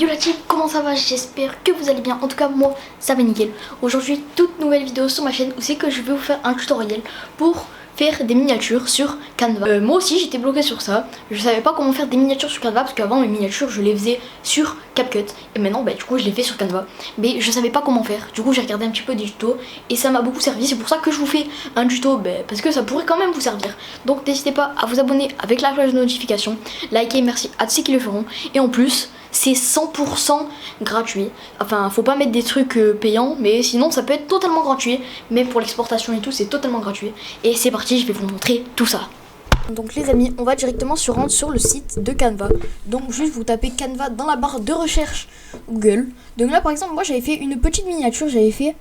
Yo la team, comment ça va? J'espère que vous allez bien. En tout cas moi ça va nickel. Aujourd'hui toute nouvelle vidéo sur ma chaîne où c'est que je vais vous faire un tutoriel pour faire des miniatures sur Canva. Moi aussi j'étais bloqué sur ça. Je savais pas comment faire des miniatures sur Canva parce qu'avant mes miniatures je les faisais sur CapCut. Et maintenant du coup je les fais sur Canva. Mais je savais pas comment faire. Du coup j'ai regardé un petit peu des tutos et ça m'a beaucoup servi. C'est pour ça que je vous fais un tuto parce que ça pourrait quand même vous servir. Donc n'hésitez pas à vous abonner avec la cloche de notification. Likez, merci à tous ceux qui le feront. Et en plus c'est 100% gratuit. Enfin, faut pas mettre des trucs payants, mais sinon ça peut être totalement gratuit. Même pour l'exportation et tout, c'est totalement gratuit. Et c'est parti, je vais vous montrer tout ça. Donc les amis, on va directement se rendre sur le site de Canva. Donc juste vous tapez Canva dans la barre de recherche Google. Donc là par exemple, moi j'avais fait une petite miniature, j'avais fait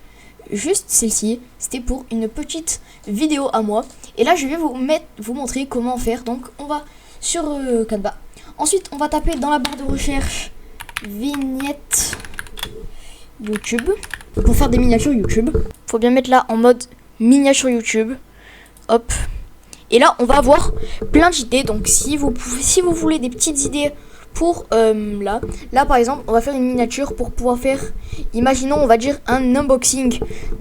juste celle-ci. C'était pour une petite vidéo à moi. Et là je vais vous montrer comment faire. Donc on va sur Canva. Ensuite, on va taper dans la barre de recherche vignette YouTube pour faire des miniatures YouTube. Faut bien mettre là en mode miniature YouTube. Hop. Et là, on va avoir plein d'idées. Donc, si vous voulez des petites idées pour là par exemple, on va faire une miniature pour pouvoir faire, imaginons, on va dire un unboxing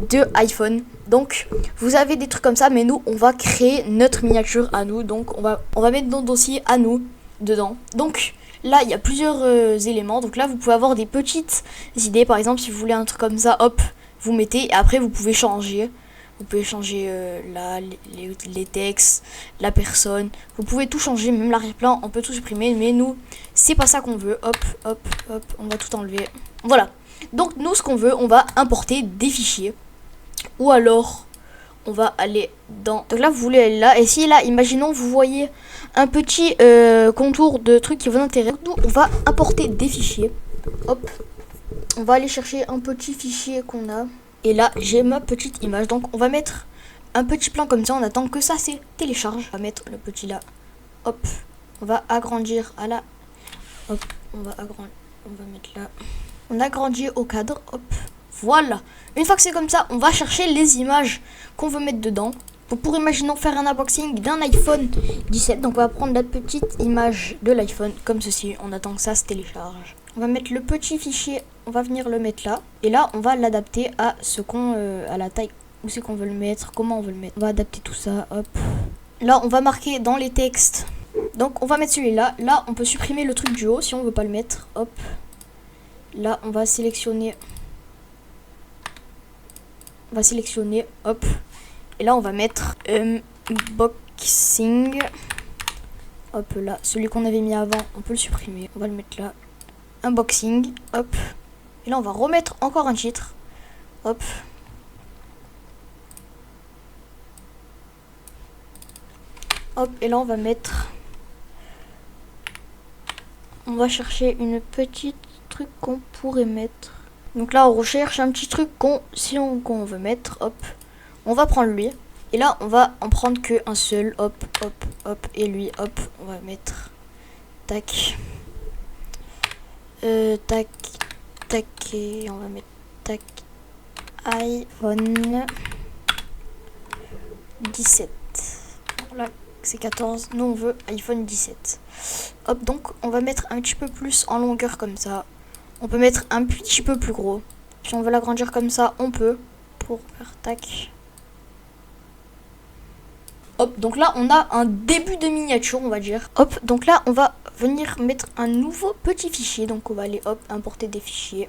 de iPhone. Donc, vous avez des trucs comme ça, mais nous, on va créer notre miniature à nous. Donc, on va mettre dans le dossier à nous dedans. Donc là il y a plusieurs éléments. Donc là vous pouvez avoir des petites idées. Par exemple si vous voulez un truc comme ça, hop, vous mettez et après vous pouvez changer. Vous pouvez changer là les textes, la personne. Vous pouvez tout changer, même l'arrière-plan, on peut tout supprimer. Mais nous c'est pas ça qu'on veut. Hop, hop, hop, on va tout enlever. Voilà. Donc nous ce qu'on veut, on va importer des fichiers. Ou alors on va aller dans... Donc là vous voulez aller là. Et si là imaginons vous voyez un petit contour de trucs qui vous intéressent, nous on va importer des fichiers. Hop, on va aller chercher un petit fichier qu'on a. Et là j'ai ma petite image. Donc on va mettre un petit plan comme ça. On attend que ça c'est télécharge. On va mettre le petit là. Hop, on va agrandir à la... Hop, on va mettre là. On agrandit au cadre. Hop, voilà. Une fois que c'est comme ça, on va chercher les images qu'on veut mettre dedans. Pour imaginons faire un unboxing d'un iPhone 17. Donc on va prendre la petite image de l'iPhone comme ceci. On attend que ça se télécharge. On va mettre le petit fichier, on va venir le mettre là. Et là on va l'adapter à ce qu'on à la taille où c'est qu'on veut le mettre, comment on veut le mettre. On va adapter tout ça, hop. Là on va marquer dans les textes. Donc on va mettre celui-là. Là on peut supprimer le truc du haut si on veut pas le mettre. Hop. Là on va sélectionner. Hop. Et là on va mettre unboxing. Hop là, celui qu'on avait mis avant, on peut le supprimer. On va le mettre là. Unboxing. Hop. Et là on va remettre encore un titre. Hop. Hop. Et là on va mettre... On va chercher une petite truc qu'on pourrait mettre. Donc là on recherche un petit truc qu'on veut mettre. Hop. On va prendre lui. Et là, on va en prendre que un seul. Hop, hop, hop. Et lui, hop. On va mettre... Tac. Tac. Tac. Et on va mettre... Tac. iPhone 17. Là, c'est 14. Nous, on veut iPhone 17. Hop, donc, on va mettre un petit peu plus en longueur comme ça. On peut mettre un petit peu plus gros. Si on veut l'agrandir comme ça, on peut. Pour faire tac. Hop, donc là on a un début de miniature on va dire. Hop, donc là on va venir mettre un nouveau petit fichier. Donc on va aller hop, importer des fichiers.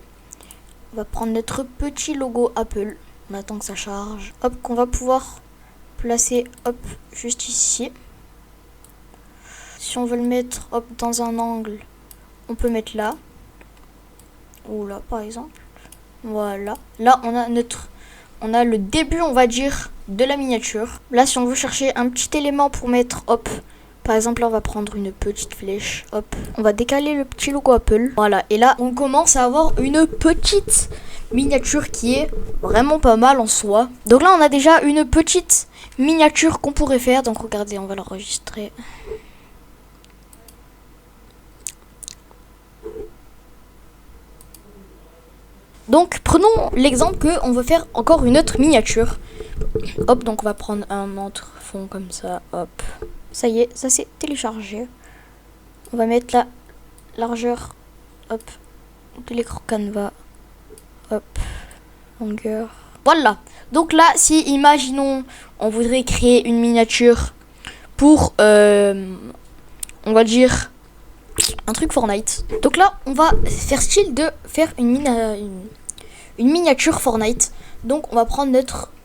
On va prendre notre petit logo Apple. On attend que ça charge. Hop, qu'on va pouvoir placer hop, juste ici. Si on veut le mettre hop dans un angle, on peut mettre là. Ou là par exemple. Voilà. Là on a le début on va dire de la miniature. Là si on veut chercher un petit élément pour mettre hop, par exemple là on va prendre une petite flèche, hop, on va décaler le petit logo Apple, voilà, et là on commence à avoir une petite miniature qui est vraiment pas mal en soi. Donc là on a déjà une petite miniature qu'on pourrait faire. Donc regardez, on va l'enregistrer. Donc prenons l'exemple qu'on veut faire encore une autre miniature. Hop, donc on va prendre un autre fond comme ça. Hop, ça y est, ça c'est téléchargé. On va mettre la largeur, hop, de l'écran Canva. Hop, longueur. Voilà. Donc là, si imaginons, on voudrait créer une miniature pour, on va dire, un truc Fortnite. Donc là, on va faire style de faire une miniature Fortnite. Donc on va prendre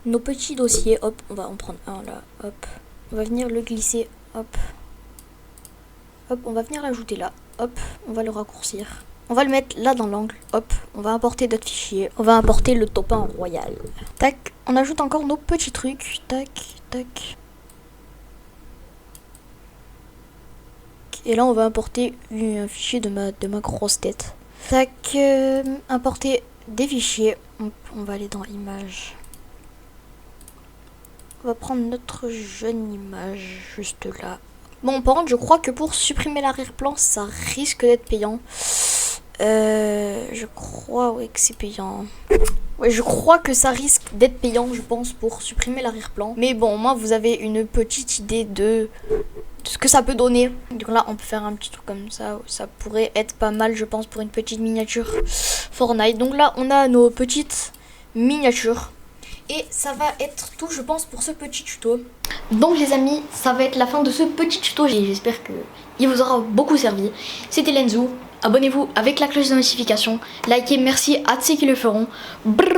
nos petits dossiers. Hop, on va en prendre un là. Hop, on va venir le glisser. Hop, hop, on va venir l'ajouter là. Hop, on va le raccourcir. On va le mettre là dans l'angle. Hop, on va importer d'autres fichiers. On va importer le top 1 royal. Tac, on ajoute encore nos petits trucs. Tac, tac. Et là, on va importer un fichier de ma grosse tête. Tac, importer des fichiers. On va aller dans images. On va prendre notre jeune image juste là. Bon, par contre, je crois que pour supprimer l'arrière-plan, ça risque d'être payant. Je crois, ouais, que c'est payant. Ouais, je crois que ça risque d'être payant, je pense, pour supprimer l'arrière-plan. Mais bon, au moins, vous avez une petite idée de ce que ça peut donner. Donc là, on peut faire un petit truc comme ça. Ça pourrait être pas mal, je pense, pour une petite miniature Fortnite. Donc là, on a nos petites miniatures. Et ça va être tout, je pense, pour ce petit tuto. Donc les amis, ça va être la fin de ce petit tuto. J'espère qu'il vous aura beaucoup servi. C'était Lenzo. Abonnez-vous avec la cloche de notification. Likez, merci à ceux qui le feront. Brrr.